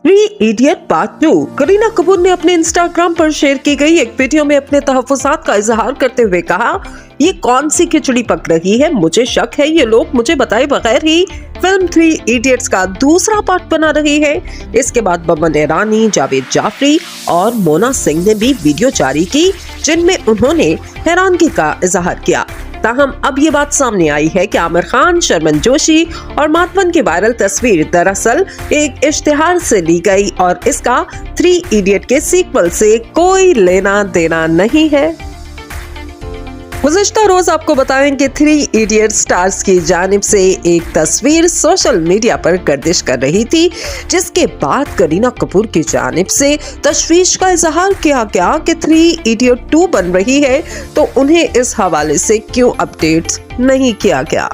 Three idiot part 2। Kareena Kapoor ने अपने Instagram पर शेयर की गई एक वीडियो में अपने तहफ्फुज़ात का इजहार करते हुए कहा, ये कौन सी खिचड़ी पक रही है, मुझे शक है ये लोग मुझे बताए बगैर ही फिल्म थ्री इडियट्स का दूसरा पार्ट बना रही है। इसके बाद बमन ईरानी, जावेद जाफरी और मोना सिंह ने भी वीडियो जारी की, जिनमें उन्होंने हैरानगी का इजहार किया। ताहम अब ये बात सामने आई है कि आमिर खान, शर्मन जोशी और माधवन की वायरल तस्वीर दरअसल एक इश्तिहार से ली गई और इसका थ्री इडियट के सीक्वल से कोई लेना देना नहीं है। गुज़िश्ता रोज आपको बताएं कि थ्री इडियट स्टार्स की जानिब से एक तस्वीर सोशल मीडिया पर गर्दिश कर रही थी, जिसके बाद करीना कपूर की जानिब से तशवीश का इजहार किया गया कि थ्री इडियट 2 बन रही है, तो उन्हें इस हवाले से क्यों अपडेट नहीं किया गया।